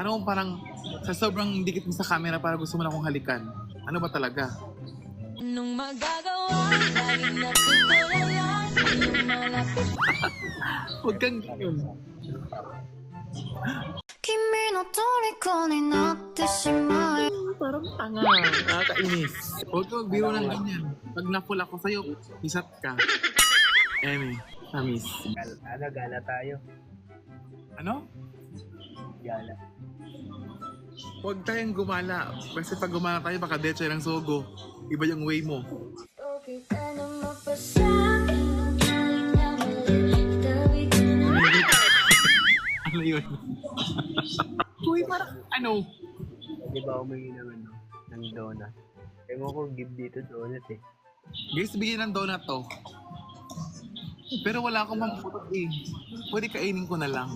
Ano parang sa sobrang dikit mo sa camera para gusto mo na akong halikan? Ano ba talaga? Anong magagawa? Lagi natutulala. Sa'yo malapit. Huwag kang ganyan. 君の虜になってしまえ Parang tanga. Nakakainis. Huwag ka magbiro ng ganyan. Pag na-full ako sa'yo, isat ka. Eme, na-miss. Gala tayo. Ano? Gala. Huwag tayong gumala. Kasi pag gumala tayo, baka decho ng sogo. Iba yung way mo. Okay ka na mapasabi na mali tabi ka Ano yun? Uy, parang ano? Di ba umingi ng donut? Ewan ko, give dito donut eh. Guys, bigyan ng donut to. Pero wala akong mamutot eh. Pwede kainin ko na lang.